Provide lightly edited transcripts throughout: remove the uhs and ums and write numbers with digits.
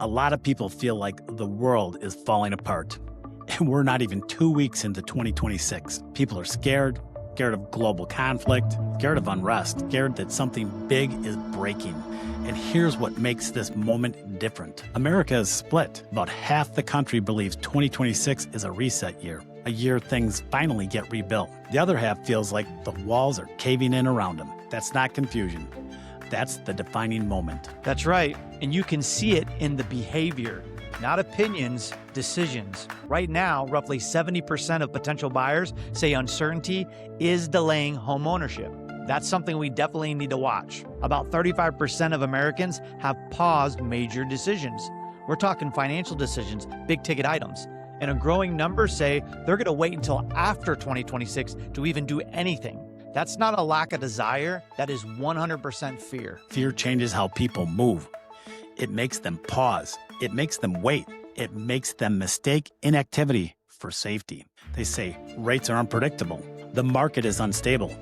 A lot of people feel like the world is falling apart. And we're not even 2 weeks into 2026. People are scared of global conflict, scared of unrest, scared that something big is breaking. And here's what makes this moment different. America is split. About half the country believes 2026 is a reset year, a year things finally get rebuilt. The other half feels like the walls are caving in around them. That's not confusion. That's the defining moment. That's right. And you can see it in the behavior, not opinions, decisions. Right now, roughly 70% of potential buyers say uncertainty is delaying homeownership. That's something we definitely need to watch. About 35% of Americans have paused major decisions. We're talking financial decisions, big ticket items. And a growing number say they're going to wait until after 2026 to even do anything. That's not a lack of desire. That is 100% fear. Fear changes how people move. It makes them pause. It makes them wait. It makes them mistake inactivity for safety. They say rates are unpredictable. The market is unstable.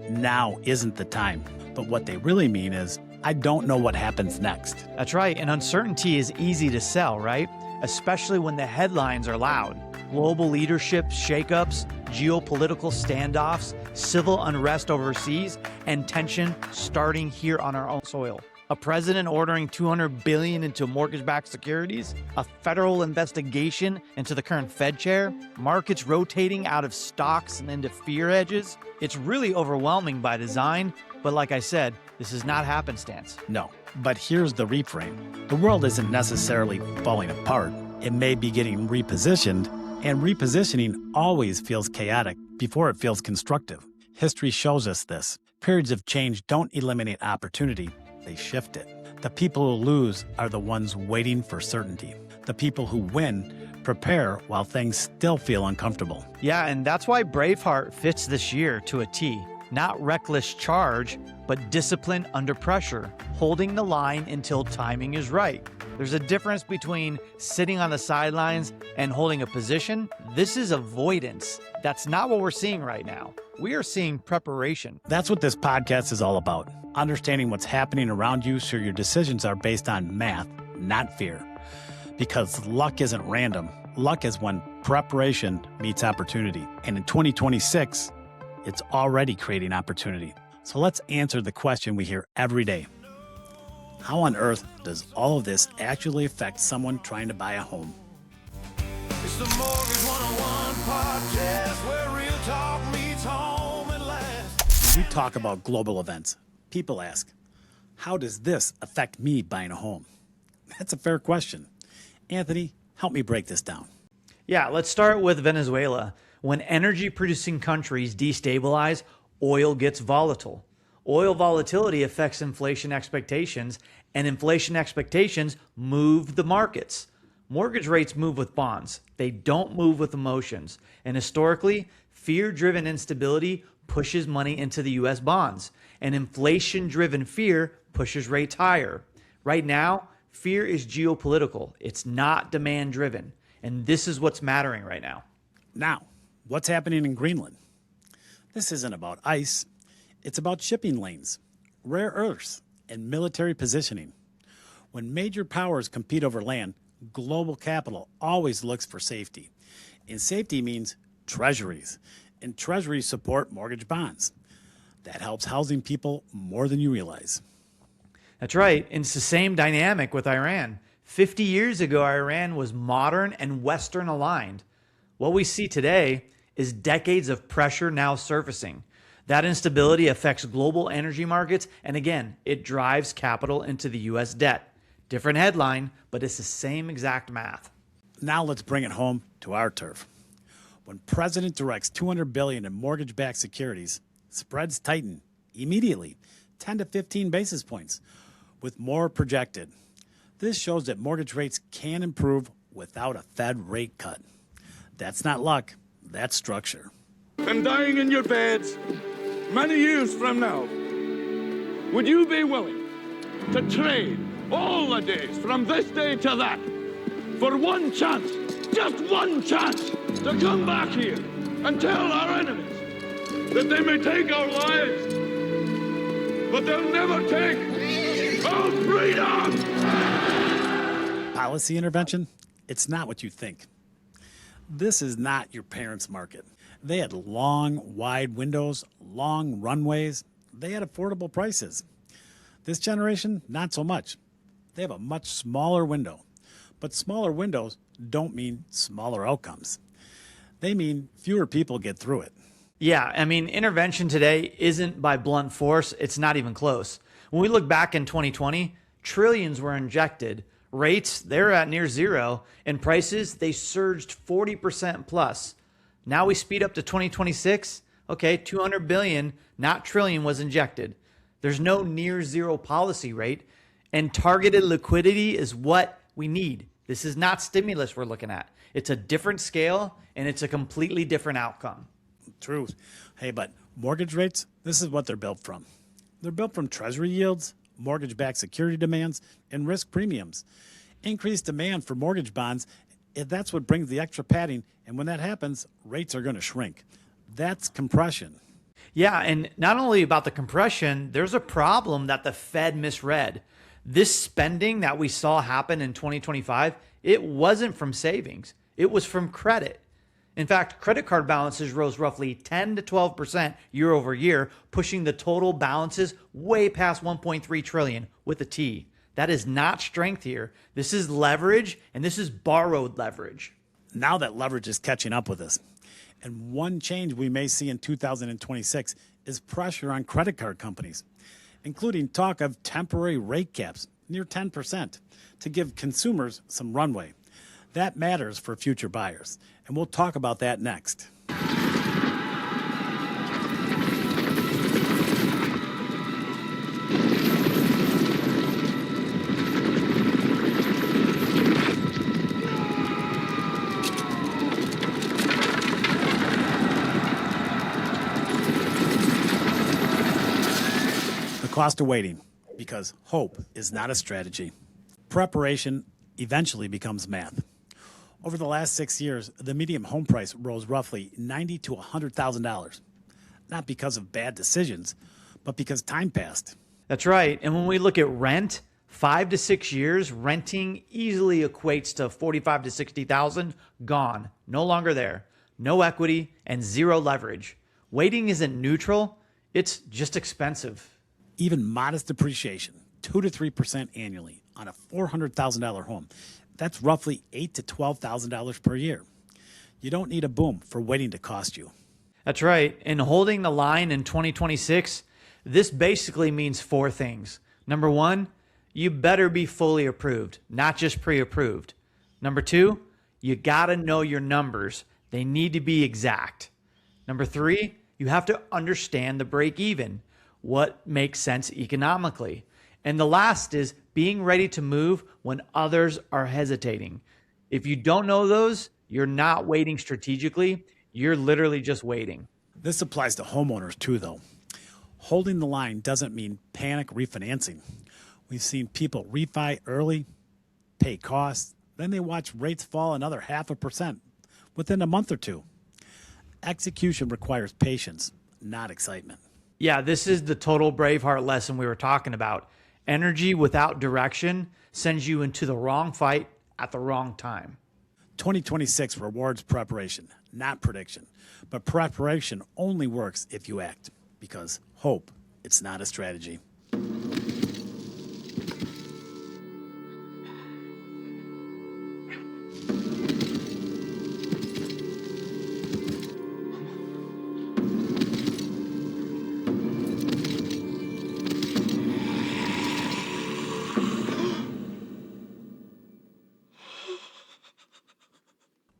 Now isn't the time. But what they really mean is, I don't know what happens next. That's right. And uncertainty is easy to sell, right? Especially when the headlines are loud. Global leadership shakeups, geopolitical standoffs, civil unrest overseas, and tension starting here on our own soil. A president ordering $200 billion into mortgage-backed securities, a federal investigation into the current Fed chair, markets rotating out of stocks and into fear hedges. It's really overwhelming by design, but like I said, this is not happenstance. No, but here's the reframe. The world isn't necessarily falling apart. It may be getting repositioned, and repositioning always feels chaotic before it feels constructive. History shows us this. Periods of change don't eliminate opportunity. They shift it. The people who lose are the ones waiting for certainty. The people who win prepare while things still feel uncomfortable. Yeah, and that's why Braveheart fits this year to a T. Not reckless charge, but discipline under pressure, holding the line until timing is right. There's a difference between sitting on the sidelines and holding a position. This is avoidance. That's not what we're seeing right now. We are seeing preparation. That's what this podcast is all about. Understanding what's happening around you so your decisions are based on math, not fear. Because luck isn't random. Luck is when preparation meets opportunity. And in 2026, it's already creating opportunity. So let's answer the question we hear every day. How on earth does all of this actually affect someone trying to buy a home? It's the Mortgage 101 podcast where real talk meets home at last. When we talk about global events, people ask, how does this affect me buying a home? That's a fair question. Anthony, help me break this down. Yeah, let's start with Venezuela. When energy-producing countries destabilize, oil gets volatile. Oil volatility affects inflation expectations, and inflation expectations move the markets. Mortgage rates move with bonds. They don't move with emotions. And historically, fear-driven instability pushes money into the U.S. bonds, and inflation-driven fear pushes rates higher. Right now, fear is geopolitical. It's not demand-driven, and this is what's mattering right now. Now, what's happening in Greenland? This isn't about ice. It's about shipping lanes, rare earths, and military positioning. When major powers compete over land, global capital always looks for safety. And safety means treasuries, and treasuries support mortgage bonds. That helps housing people more than you realize. That's right. And it's the same dynamic with Iran. 50 years ago, Iran was modern and Western aligned. What we see today is decades of pressure now surfacing. That instability affects global energy markets, and again, it drives capital into the U.S. debt. Different headline, but it's the same exact math. Now let's bring it home to our turf. When President directs $200 billion in mortgage-backed securities, spreads tighten immediately, 10 to 15 basis points, with more projected. This shows that mortgage rates can improve without a Fed rate cut. That's not luck, that's structure. And dying in your beds many years from now, would you be willing to trade all the days from this day to that for one chance, just one chance, to come back here and tell our enemies that they may take our lives, but they'll never take our freedom? Policy intervention? It's not what you think. This is not your parents' market. They had long, wide windows, long runways. They had affordable prices. This generation, not so much. They have a much smaller window. But smaller windows don't mean smaller outcomes. They mean fewer people get through it. Yeah, I mean, intervention today isn't by blunt force. It's not even close. When we look back in 2020, trillions were injected. Rates, they're at near zero. And prices, they surged 40% plus. Now we speed up to 2026. Okay, 200 billion, not trillion, was injected. There's no near zero policy rate. And targeted liquidity is what we need. This is not stimulus we're looking at. It's a different scale, and it's a completely different outcome. True. Hey, but mortgage rates, this is what they're built from. They're built from treasury yields, mortgage-backed security demands, and risk premiums. Increased demand for mortgage bonds, that's what brings the extra padding, and when that happens, rates are going to shrink. That's compression. Yeah, and not only about the compression, there's a problem that the Fed misread. This spending that we saw happen in 2025, it wasn't from savings. It was from credit. In fact, credit card balances rose roughly 10 to 12% year over year, pushing the total balances way past 1.3 trillion with a T. That is not strength here. This is leverage, and this is borrowed leverage. Now that leverage is catching up with us. And one change we may see in 2026 is pressure on credit card companies, including talk of temporary rate caps near 10% to give consumers some runway. That matters for future buyers, and we'll talk about that next. The cost of waiting, because hope is not a strategy. Preparation eventually becomes math. Over the last 6 years, the median home price rose roughly $90,000 to $100,000. Not because of bad decisions, but because time passed. That's right. And when we look at rent, 5 to 6 years, renting easily equates to 45 to 60,000 gone, no longer there. No equity and zero leverage. Waiting isn't neutral, it's just expensive. Even modest depreciation, 2 to 3% annually on a $400,000 home, that's roughly $8,000 to $12,000 per year. You don't need a boom for waiting to cost you. That's right. And holding the line in 2026, this basically means 4 things. Number 1, you better be fully approved, not just pre-approved. Number 2, you got to know your numbers. They need to be exact. Number 3, you have to understand the break even, what makes sense economically. And the last is being ready to move when others are hesitating. If you don't know those, you're not waiting strategically. You're literally just waiting. This applies to homeowners too, though. Holding the line doesn't mean panic refinancing. We've seen people refi early, pay costs, then they watch rates fall another 0.5% within a month or two. Execution requires patience, not excitement. Yeah, this is the total Braveheart lesson we were talking about. Energy without direction sends you into the wrong fight at the wrong time. 2026 rewards preparation, not prediction. But preparation only works if you act, because hope, it's not a strategy.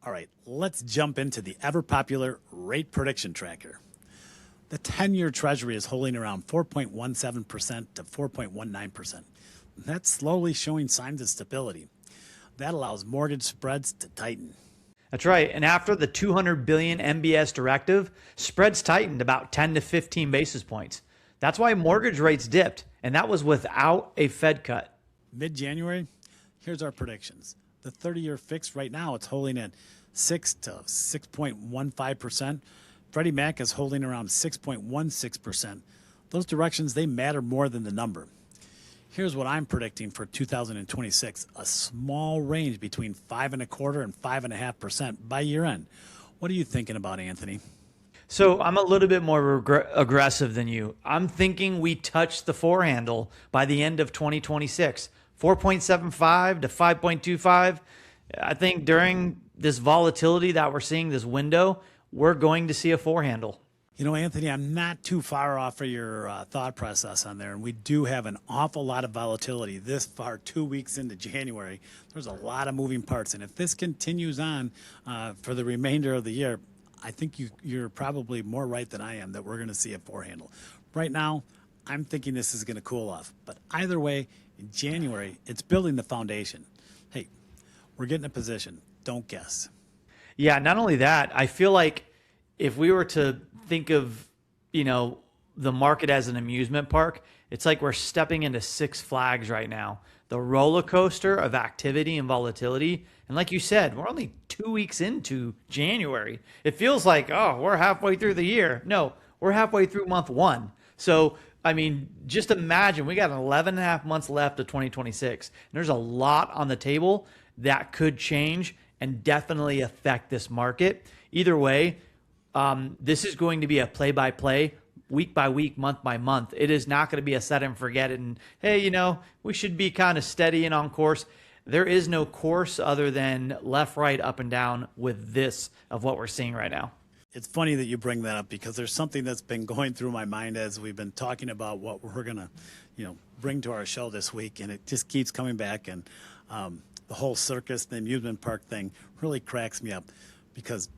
All right, let's jump into the ever-popular rate prediction tracker. The 10-year Treasury is holding around 4.17% to 4.19%. That's slowly showing signs of stability. That allows mortgage spreads to tighten. That's right. And after the 200 billion MBS directive, spreads tightened about 10 to 15 basis points. That's why mortgage rates dipped, and that was without a Fed cut. Mid-January, here's our predictions. The 30-year fixed right now, it's holding at 6 to 6.15%. Freddie Mac is holding around 6.16%. Those directions, they matter more than the number. Here's what I'm predicting for 2026: a small range between 5.25% and 5.5% by year end. What are you thinking about, Anthony? So I'm a little bit more aggressive than you. I'm thinking we touch the four handle by the end of 2026, 4.75 to 5.25. I think during this volatility that we're seeing, this window, we're going to see a four handle. You know, Anthony, I'm not too far off of your thought process on there, and we do have an awful lot of volatility this far, 2 weeks into January. There's a lot of moving parts, and if this continues on for the remainder of the year, I think you're probably more right than I am that we're going to see a four handle. Right now, I'm thinking this is going to cool off, but either way, in January, it's building the foundation. Hey, we're getting a position. Don't guess. Yeah, not only that, I feel like if we were to think of, the market as an amusement park, it's like we're stepping into Six Flags right now. The roller coaster of activity and volatility. And like you said, we're only 2 weeks into January. It feels like, oh, we're halfway through the year. No, we're halfway through month one. So, I mean, just imagine we got 11 and a half months left of 2026. And there's a lot on the table that could change and definitely affect this market. Either way, this is going to be a play-by-play, week by week, month by month. It is not going to be a set and forget it. And hey, we should be kind of steady and on course. There is no course other than left, right, up, and down with this of what we're seeing right now. It's funny that you bring that up because there's something that's been going through my mind as we've been talking about what we're going to, bring to our show this week. And it just keeps coming back. And the whole circus, the amusement park thing really cracks me up because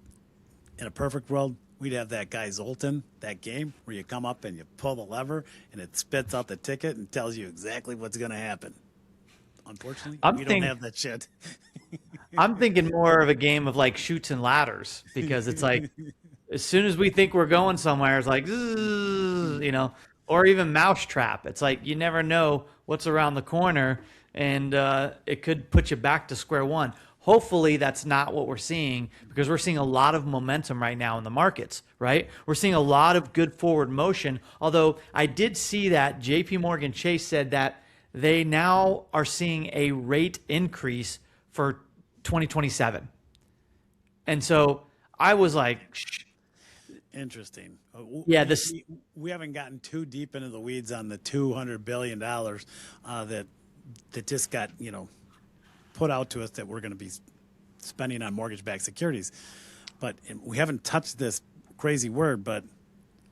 in a perfect world, we'd have that guy Zoltan, that game where you come up and you pull the lever and it spits out the ticket and tells you exactly what's going to happen. Unfortunately, we don't have that shit. I'm thinking more of a game of like Chutes and Ladders because it's like as soon as we think we're going somewhere, it's like, zzz, or even Mousetrap. It's like you never know what's around the corner and it could put you back to square one. Hopefully that's not what we're seeing because we're seeing a lot of momentum right now in the markets, right? We're seeing a lot of good forward motion. Although I did see that JP Morgan Chase said that they now are seeing a rate increase for 2027. And so I was like, interesting. Yeah, we haven't gotten too deep into the weeds on the $200 billion that just got, put out to us that we're going to be spending on mortgage-backed securities. But we haven't touched this crazy word, but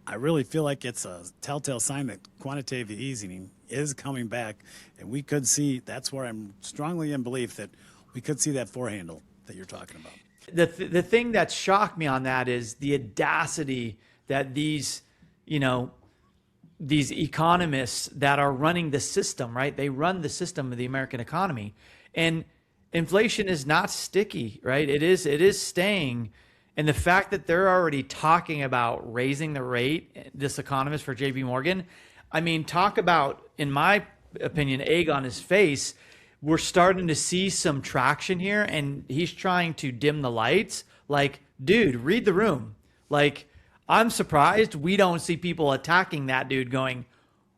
I really feel like it's a telltale sign that quantitative easing is coming back, and we could see, that's where I'm strongly in belief that we could see that four handle that you're talking about. The thing that shocked me on that is the audacity that these economists that are running the system, right? They run the system of the American economy. And inflation is not sticky, right? It is staying. And the fact that they're already talking about raising the rate, this economist for JP Morgan, I mean, talk about, in my opinion, egg on his face. We're starting to see some traction here, and he's trying to dim the lights. Like, dude, read the room. Like, I'm surprised we don't see people attacking that dude going,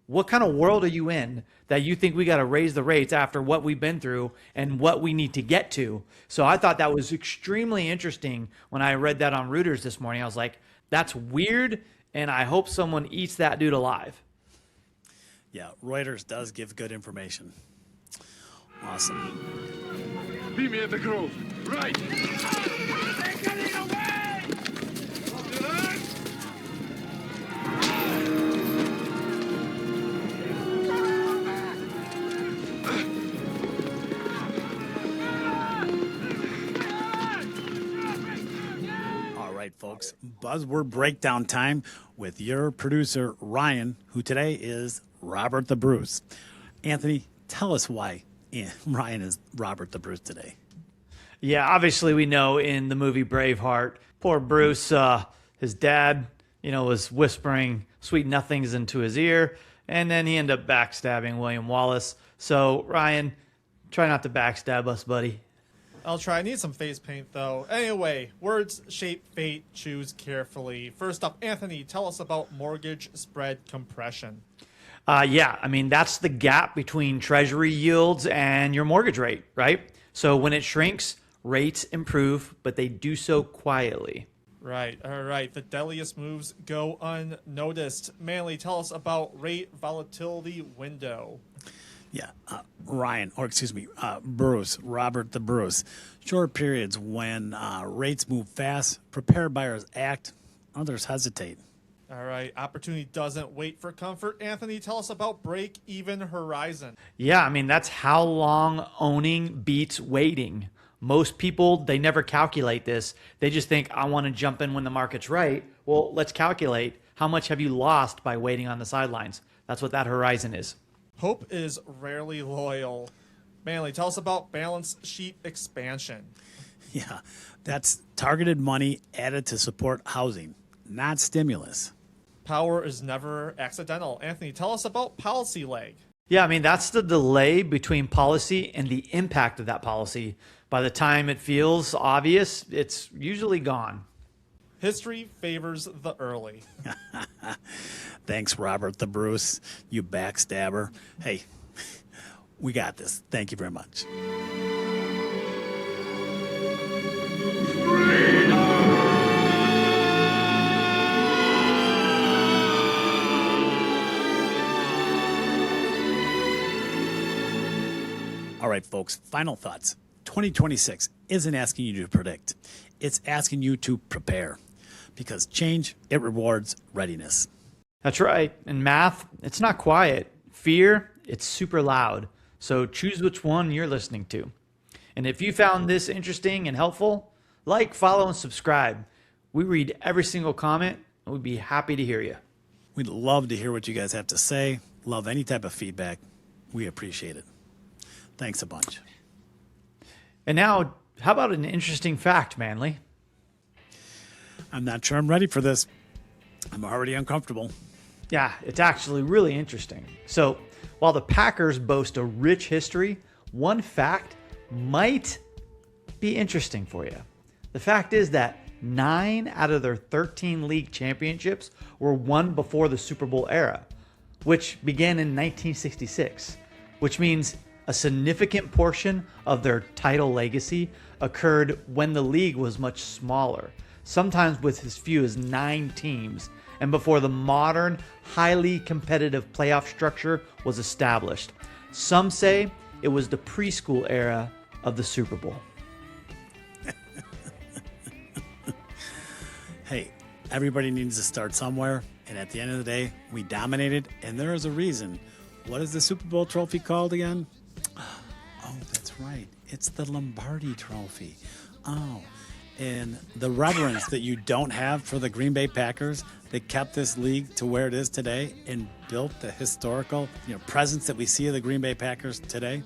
what kind of world are you in that you think we got to raise the rates after what we've been through and what we need to get to? So I thought that was extremely interesting when I read that on Reuters this morning. I was like, that's weird, and I hope someone eats that dude alive. Yeah, Reuters does give good information. Awesome. Meet me at the Grove. Right. All right, folks. Buzzword breakdown time with your producer, Ryan, who today is Robert the Bruce. Anthony, tell us why Ryan is Robert the Bruce today. Yeah, obviously we know in the movie Braveheart, poor Bruce, his dad, was whispering sweet nothings into his ear, and then he ended up backstabbing William Wallace. So, Ryan, try not to backstab us, buddy. I'll try. I need some face paint, though. Anyway, words shape fate. Choose carefully. First up, Anthony, tell us about mortgage spread compression. Yeah, I mean, that's the gap between treasury yields and your mortgage rate, right? So when it shrinks, rates improve, but they do so quietly. Right, all right. The deadliest moves go unnoticed. Manly, tell us about rate volatility window. Yeah, Robert the Bruce. Short periods when rates move fast, prepared buyers act, others hesitate. All right, opportunity doesn't wait for comfort. Anthony, tell us about break-even horizon. Yeah, I mean, that's how long owning beats waiting. Most people, they never calculate this. They just think, I want to jump in when the market's right. Well, let's calculate how much have you lost by waiting on the sidelines. That's what that horizon is. Hope is rarely loyal. Manly, tell us about balance sheet expansion. Yeah, that's targeted money added to support housing, not stimulus. Power is never accidental. Anthony, tell us about policy lag. Yeah, I mean, that's the delay between policy and the impact of that policy. By the time it feels obvious, it's usually gone. History favors the early. Thanks, Robert the Bruce, you backstabber. Hey, we got this. Thank you very much. All right, folks, final thoughts. 2026 isn't asking you to predict. It's asking you to prepare because change, it rewards readiness. That's right. In math, it's not quiet. Fear, it's super loud. So choose which one you're listening to. And if you found this interesting and helpful, like, follow, and subscribe. We read every single comment, and we'd be happy to hear you. We'd love to hear what you guys have to say. Love any type of feedback. We appreciate it. Thanks a bunch. And now, how about an interesting fact, Manly? I'm not sure I'm ready for this. I'm already uncomfortable. Yeah, it's actually really interesting. So, while the Packers boast a rich history, one fact might be interesting for you. The fact is that 9 out of their 13 league championships were won before the Super Bowl era, which began in 1966, which means a significant portion of their title legacy occurred when the league was much smaller, sometimes with as few as 9 teams, and before the modern, highly competitive playoff structure was established. Some say it was the preschool era of the Super Bowl. Hey, everybody needs to start somewhere, and at the end of the day, we dominated, and there is a reason. What is the Super Bowl trophy called again? Oh, that's right. It's the Lombardi Trophy. Oh, and the reverence that you don't have for the Green Bay Packers that kept this league to where it is today and built the historical, presence that we see of the Green Bay Packers today.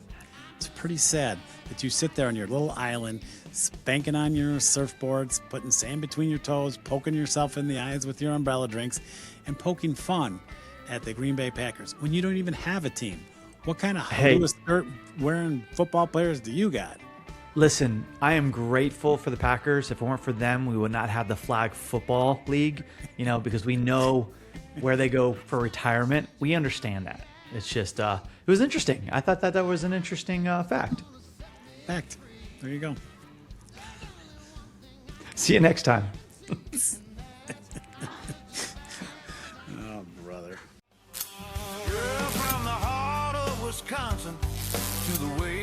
It's pretty sad that you sit there on your little island, spanking on your surfboards, putting sand between your toes, poking yourself in the eyes with your umbrella drinks, and poking fun at the Green Bay Packers when you don't even have a team. What kind of skirt wearing football players do you got? Listen, I am grateful for the Packers. If it weren't for them, we would not have the flag football league, because we know where they go for retirement. We understand that. It's just, it was interesting. I thought that was an interesting fact. Fact. There you go. See you next time. Oh, brother. Girl, from the heart of Wisconsin to the way